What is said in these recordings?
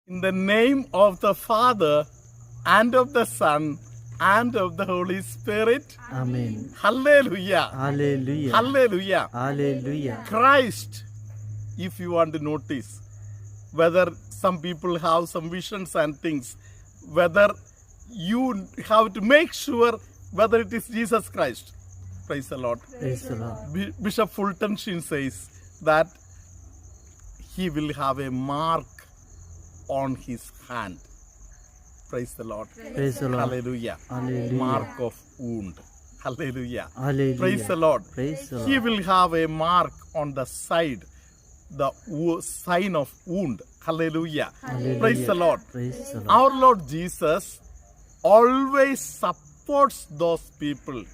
In the name of the Father, and of the Son, and of the Holy Spirit. Amen. Hallelujah. Hallelujah. Hallelujah. Hallelujah. Christ, if you want to notice, whether some people have some visions and things, whether you have to make sure whether it is Jesus Christ. Praise the Lord. Praise the Lord. Bishop Fulton Sheen says that he will have a mark on his hand. Praise the Lord. Praise the Lord. Hallelujah. Hallelujah. Mark of wound. Hallelujah. Hallelujah. Praise the Lord. Praise the Lord. He will have a mark on the side, the sign of wound. Hallelujah. Hallelujah. Praise the Lord. Praise the Lord. Our Lord Jesus always supports those people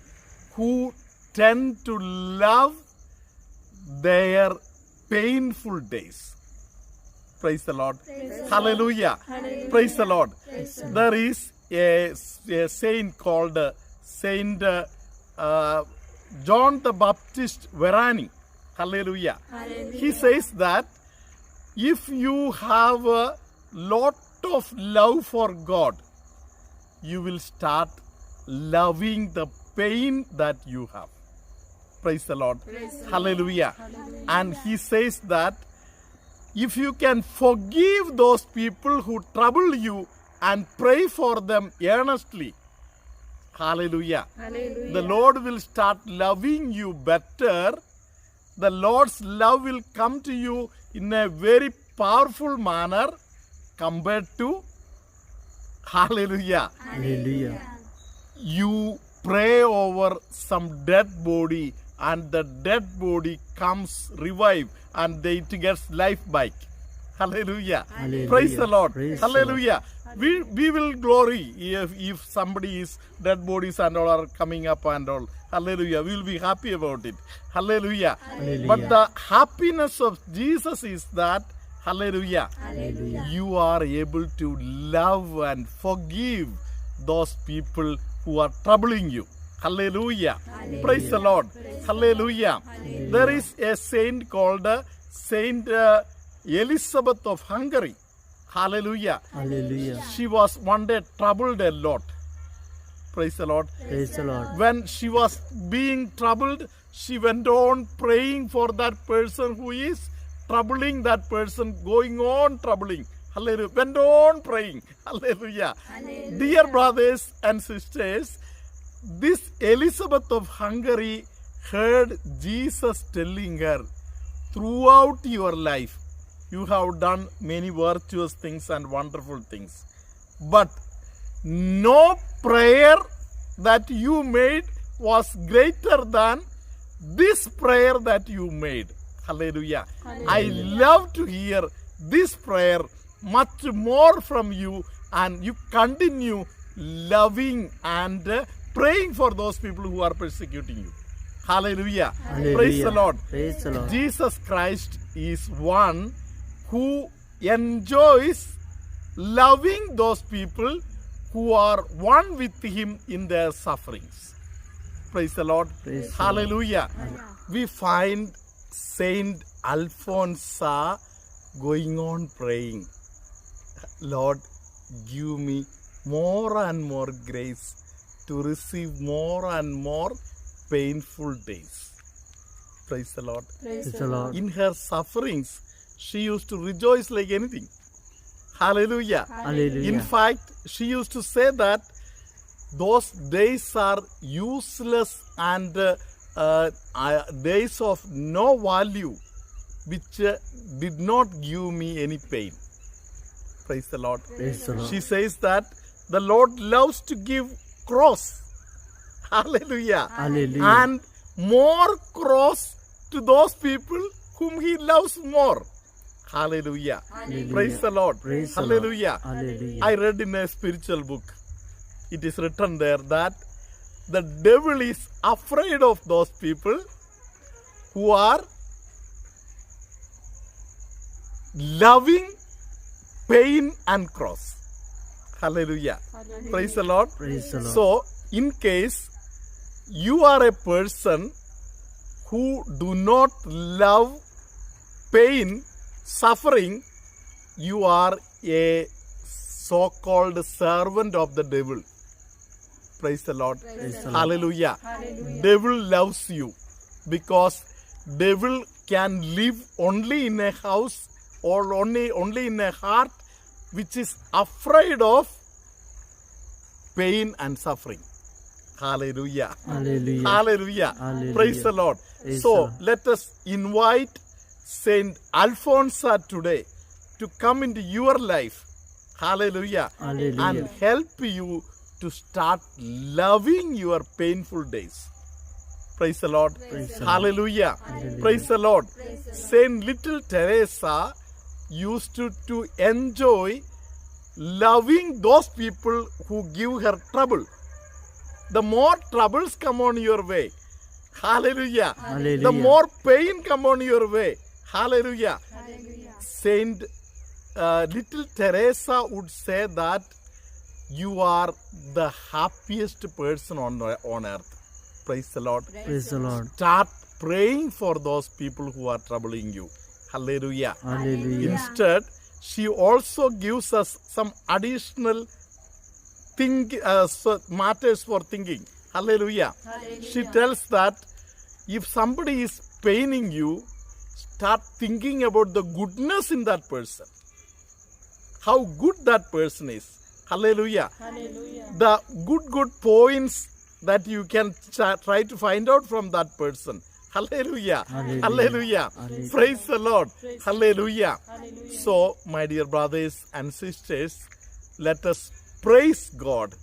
who tend to love their painful days. Praise the Lord. Hallelujah. Praise the Lord. There is a saint called Saint John the Baptist Verani. Hallelujah. He says that if you have a lot of love for God, you will start loving the pain that you have. Praise the Lord. Hallelujah. And he says that if you can forgive those people who trouble you and pray for them earnestly, hallelujah, the Lord will start loving you better. The Lord's love will come to you in a very powerful manner compared to, hallelujah, Hallelujah. you pray over some dead body and the dead body comes revive and it gets life back. Hallelujah. Hallelujah. Praise the Lord. Praise the Hallelujah. We will glory if somebody is dead bodies and all are coming up and all. Hallelujah. We will be happy about it. Hallelujah. Hallelujah. But the happiness of Jesus is that, hallelujah, Hallelujah. you are able to love and forgive those people who are troubling you. Hallelujah. Praise the Lord. Hallelujah. There is a saint called Saint Elizabeth of Hungary. Hallelujah. Hallelujah. She was one day troubled a lot. Praise the Lord. Praise the Lord. When she was being troubled, she went on praying for that person who is troubling that person, going on troubling. Hallelujah. Went on praying. Hallelujah. Dear brothers and sisters, this Elizabeth of Hungary heard Jesus telling her, throughout your life, you have done many virtuous things and wonderful things. But no prayer that you made was greater than this prayer that you made. Hallelujah. I love to hear this prayer much more from you, and you continue loving and praying for those people who are persecuting you. Hallelujah. Hallelujah. Praise the Lord. Praise the Lord. Jesus Christ is one who enjoys loving those people who are one with him in their sufferings. Praise the Lord. Praise the Hallelujah. We find Saint Alphonsa going on praying, Lord, give me more and more grace to receive more and more painful days. Praise the Lord. Praise the Lord. In her sufferings, she used to rejoice like anything. Hallelujah. Hallelujah. In fact, she used to say that those days are useless and days of no value, which did not give me any pain. Praise the Lord. Praise the Lord. She says that the Lord loves to give cross. Hallelujah. Hallelujah. And more cross to those people whom he loves more. Hallelujah. Hallelujah. Praise the Lord. Praise the Lord. Hallelujah. Hallelujah. I read in a spiritual book, it is written there that the devil is afraid of those people who are loving pain and cross. Hallelujah. Praise the Lord. Praise the Lord. So, in case you are a person who do not love pain, suffering, you are a so-called servant of the devil. Praise the Lord. Praise the Lord. Hallelujah. Devil loves you because devil can live only in a house or only in a heart which is afraid of pain and suffering. Hallelujah. Hallelujah. Hallelujah. Hallelujah. Praise the Lord. Praise So the Lord. let us invite Saint Alphonsa today to come into your life. Hallelujah. Hallelujah. And help you to start loving your painful days. Praise the Lord. Praise the Lord. Hallelujah. Hallelujah. Praise the Lord. Saint Little Teresa used to enjoy loving those people who give her trouble. The more troubles come on your way, hallelujah. Hallelujah. The more pain come on your way, hallelujah. Saint Little Teresa would say that you are the happiest person on earth. Praise the Lord. Praise the Lord. Start praying for those people who are troubling you. Hallelujah. Hallelujah. Instead, she also gives us some additional matters for thinking. Hallelujah. She tells that if somebody is paining you, start thinking about the goodness in that person. How good that person is. Hallelujah. The good points that you can try to find out from that person. Hallelujah. Hallelujah. Hallelujah. Hallelujah. Praise the Lord. Hallelujah. So, my dear brothers and sisters, let us praise God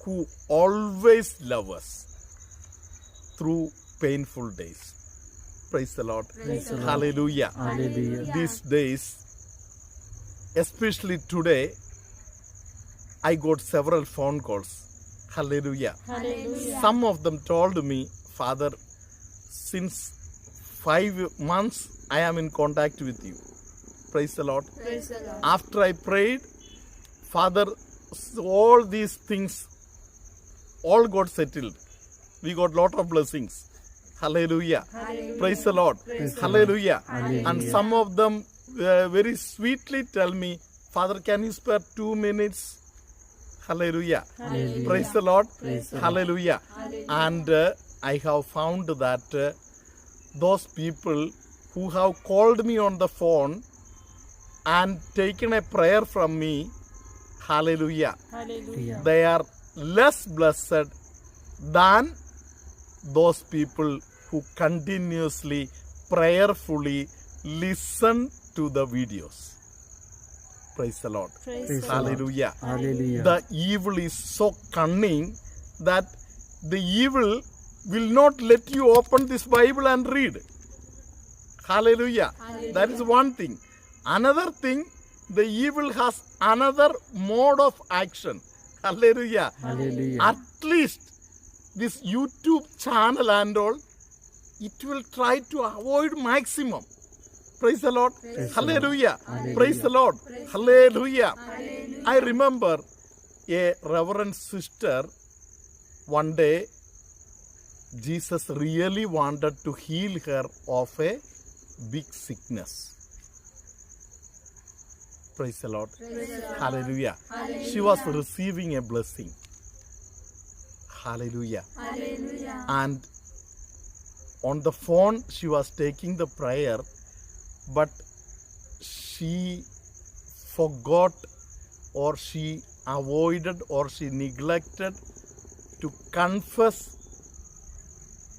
who always loves us through painful days. Praise the Lord. Praise the Lord. Hallelujah. Hallelujah. These days, especially today, I got several phone calls. Hallelujah. Some of them told me, Father, since 5 months I am in contact with you. Praise the Lord. Praise the Lord. After I prayed, Father, all these things all got settled. We got lot of blessings. Hallelujah. Praise the Lord. Hallelujah. Hallelujah. And some of them very sweetly tell me, Father, can you spare 2 minutes? Hallelujah. Hallelujah. Praise the Lord. Praise the Lord. Hallelujah. And I have found that those people who have called me on the phone and taken a prayer from me, hallelujah, Hallelujah. they are less blessed than those people who continuously, prayerfully listen to the videos. Praise the Lord. Praise the Lord. Hallelujah. Hallelujah. The evil is so cunning that the evil will not let you open this Bible and read. Hallelujah. That is one thing. Another thing, the evil has another mode of action. Hallelujah. Hallelujah. At least this YouTube channel and all, it will try to avoid maximum. Praise the Lord. Hallelujah. Praise the Lord. Hallelujah. I remember a reverend sister, one day Jesus really wanted to heal her of a big sickness. Praise the Lord. Hallelujah. She was receiving a blessing. Hallelujah. And on the phone she was taking the prayer, but she forgot or she avoided or she neglected to confess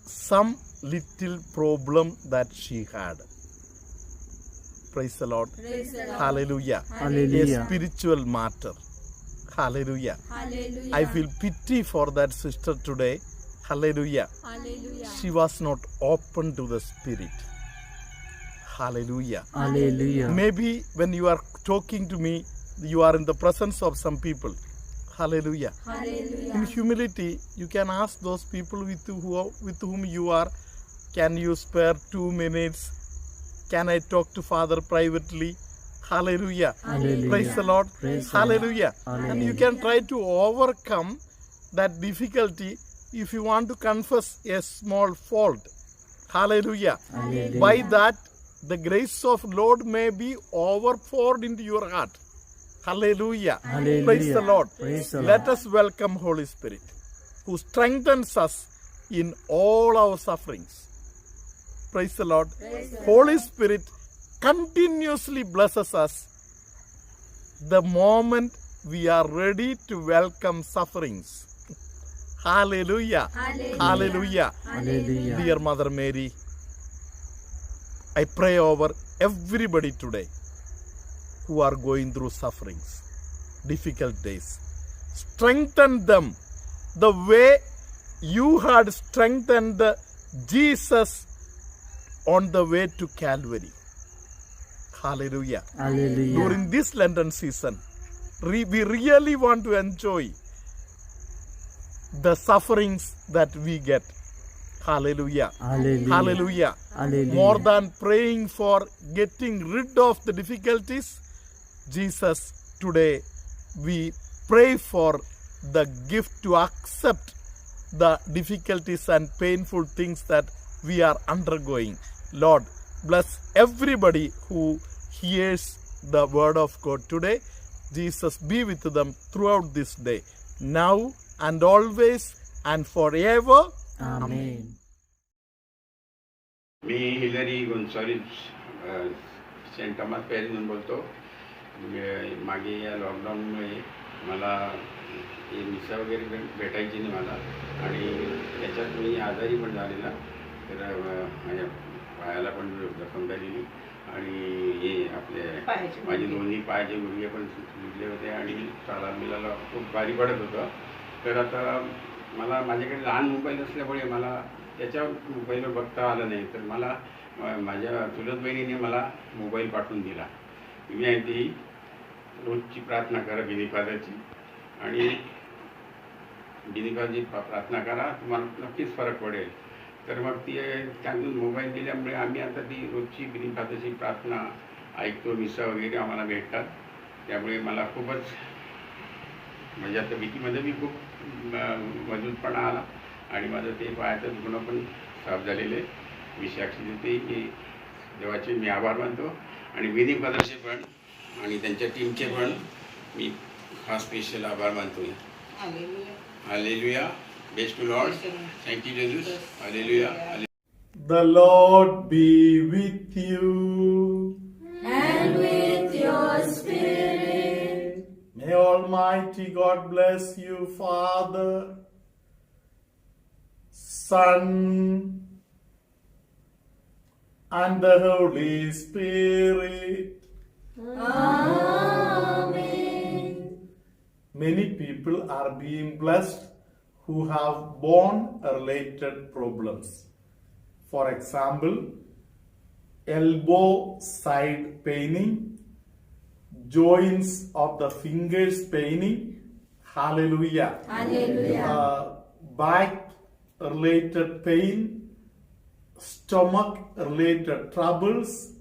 some little problem that she had. Praise the Lord. Hallelujah. Hallelujah. A spiritual matter. Hallelujah. I feel pity for that sister today. Hallelujah. She was not open to the Spirit. Hallelujah. Hallelujah. Maybe when you are talking to me, you are in the presence of some people. Hallelujah. In humility, you can ask those people with whom you are, can you spare 2 minutes? Can I talk to Father privately? Hallelujah. Hallelujah. Praise the Lord. Praise the Lord. Hallelujah. Hallelujah. And you can try to overcome that difficulty if you want to confess a small fault. Hallelujah. Hallelujah. By that, the grace of Lord may be overpoured into your heart. Hallelujah. Hallelujah. Praise the Lord. Praise the Let Lord. us welcome Holy Spirit, who strengthens us in all our sufferings. Praise the Lord. Holy Spirit continuously blesses us the moment we are ready to welcome sufferings. Hallelujah. Hallelujah. Hallelujah. Dear Mother Mary, I pray over everybody today who are going through sufferings, difficult days. Strengthen them the way you had strengthened Jesus on the way to Calvary. Hallelujah. Hallelujah. During this Lenten season, we really want to enjoy the sufferings that we get. Hallelujah. Hallelujah. Hallelujah. Hallelujah. More than praying for getting rid of the difficulties, Jesus, today we pray for the gift to accept the difficulties and painful things that we are undergoing. Lord, bless everybody who hears the word of God today. Jesus, be with them throughout this day, now and always and forever. Amen. मी Hillary Gonsalves Saint Thomas पॅरिसहून बोलतो. मागे या लॉकडाऊनमुळे मला मिसा वगैरे भेटायची नाही मला, आणि त्याच्यात मी आजारी पण झालेला. तर माझ्या पायाला पण जखम झालेली, आणि हे आपले माझे दोन्ही पायाचे गुडघे पण सुजले होते, आणि चालायला खूप भारी पडत होतं. तर आता मला माझ्याकडे लहान मोबाईल असल्यामुळे मला त्याच्यावर मोबाईलवर बघता आलं नाही. तर मला माझ्या चुलत बहिणीने मला मोबाईल पाठवून दिला. मी आहे ती रोजची प्रार्थना करा बिनीपादाची, आणि बिनीपादाची प्रार्थना करा, तुम्हाला नक्कीच फरक पडेल. तर मग ती त्यातून मोबाईल दिल्यामुळे आम्ही आता ती रोजची बिनीपादाची प्रार्थना ऐकतो. मिसा वगैरे आम्हाला भेटतात. त्यामुळे मला खूपच म्हणजे आता भीतीमध्ये मी खूप मजबूतपणा आला, आणि माझं ते पायाचं दुखणं पण साफ झालेले. मी साक्षी देते की देवाचे मी आभार मानतो, आणि बिनीपादाचे पण आणि त्यांच्या टीमचे पण मी हा स्पेशल आभार मानतो. Hallelujah. Best to Lord. Thank you Jesus. Hallelujah. The Lord be with you. And with your spirit. May Almighty God bless you, Father, Son, and the Holy Spirit. Amen. Many people are being blessed who have bone-related problems. For example, elbow side paining, joints of the fingers paining. Hallelujah. Hallelujah. Back-related pain, stomach-related troubles,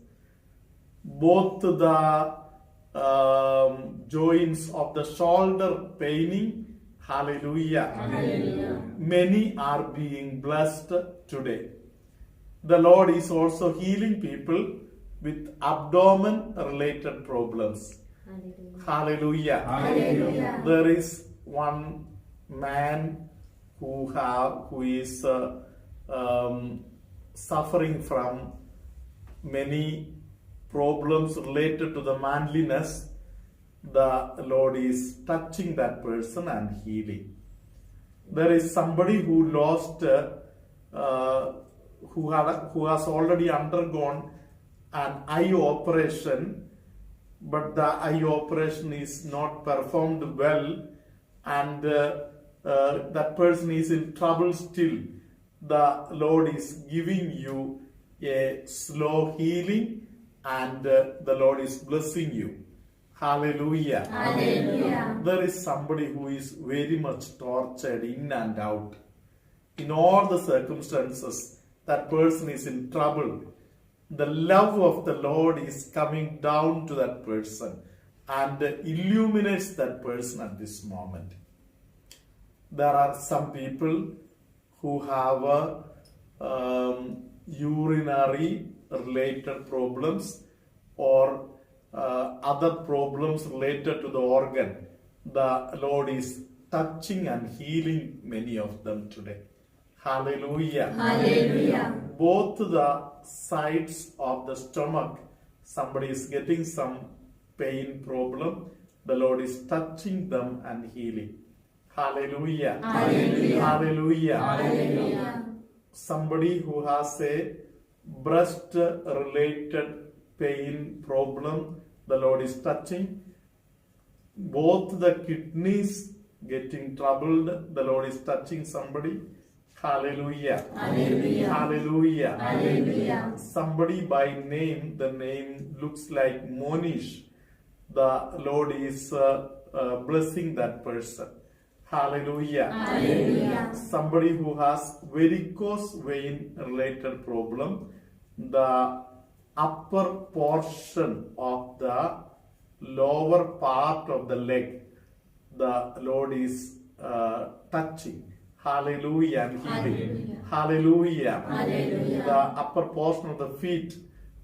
both the joints of the shoulder paining. Hallelujah. Hallelujah. Many are being blessed today. The Lord is also healing people with abdomen-related problems. Hallelujah. Hallelujah. There is one man who is suffering from many problems related to the manliness. The Lord is touching that person and healing. There is somebody who lost, who has already undergone an eye operation, but the eye operation is not performed well, and that person is in trouble still. The Lord is giving you a slow healing, and the Lord is blessing you. Hallelujah. Hallelujah. There is somebody who is very much tortured in and out. In all the circumstances, that person is in trouble. The love of the Lord is coming down to that person and illuminates that person at this moment. There are some people who have urinary related problems, or other problems related to the organ, the Lord is touching and healing many of them today. Hallelujah. Hallelujah. Both the sides of the stomach, somebody is getting some pain problem, the Lord is touching them and healing. Hallelujah. Hallelujah. Hallelujah. Hallelujah. Somebody who has a breast related pain problem, the Lord is touching. Both the kidneys getting troubled, the Lord is touching somebody. Hallelujah. Hallelujah. Hallelujah. Hallelujah. Somebody by name, the name looks like Monish, the Lord is blessing that person. Hallelujah. Hallelujah. Somebody who has varicose vein related problem, the upper portion of the lower part of the leg, the Lord is touching. Hallelujah and healing. Hallelujah. Hallelujah. The upper portion of the feet,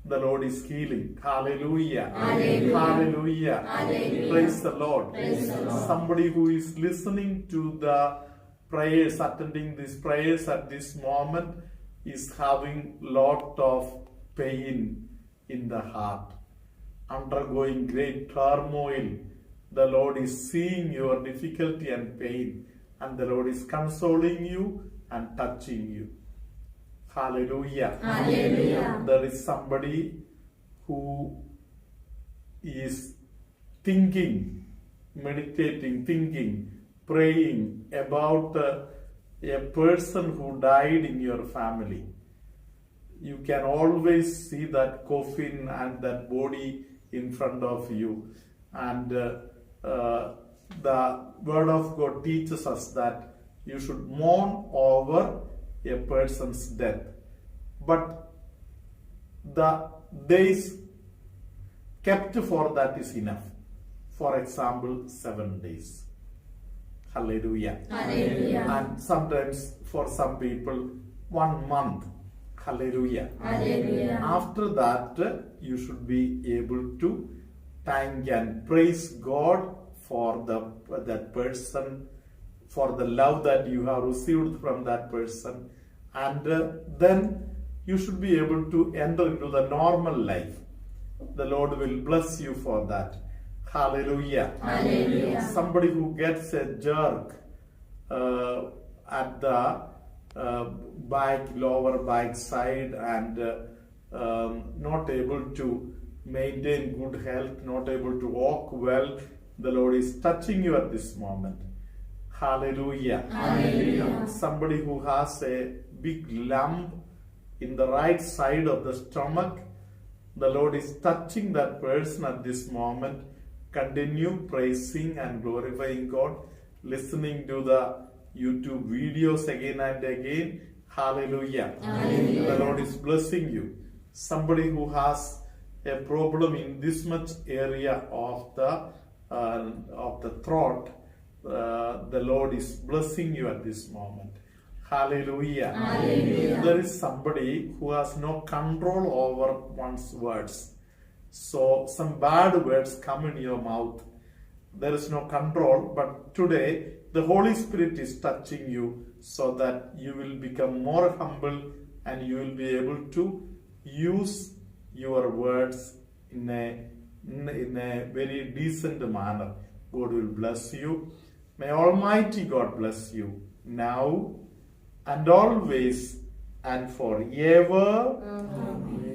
the Lord is healing. Hallelujah. Hallelujah. Hallelujah. Hallelujah. Praise the Lord. Praise the Lord. Somebody who is listening to the prayers, attending these prayers at this moment, is having lot of pain in the heart, undergoing great turmoil. The Lord is seeing your difficulty and pain, and the Lord is consoling you and touching you. Hallelujah. Hallelujah. There is somebody who is thinking, meditating, thinking, praying about a person who died in your family. You can always see that coffin and that body in front of you. And the Word of God teaches us that you should mourn over a person's death. But the days kept for that is enough. For example, 7 days. Hallelujah. Hallelujah. And sometimes for some people, 1 month. Hallelujah. Hallelujah. After that, you should be able to thank and praise God for that person, for the love that you have received from that person, and then you should be able to enter into the normal life. The Lord will bless you for that. Hallelujah. Hallelujah. Somebody who gets a jerk at the lower back side and not able to maintain good health, not able to walk well, the Lord is touching you at this moment. Hallelujah. Hallelujah. Somebody who has a big lump in the right side of the stomach, the Lord is touching that person at this moment. Continue praising and glorifying God, listening to the YouTube videos again and again. Hallelujah. Hallelujah. The Lord is blessing you. Somebody who has a problem in this much area of the throat, the Lord is blessing you at this moment. Hallelujah. Hallelujah. There is somebody who has no control over one's words. So some bad words come in your mouth. There is no control, but today the Holy Spirit is touching you so that you will become more humble and you will be able to use your words in a very decent manner. God will bless you. May Almighty God bless you now and always and forever. Amen.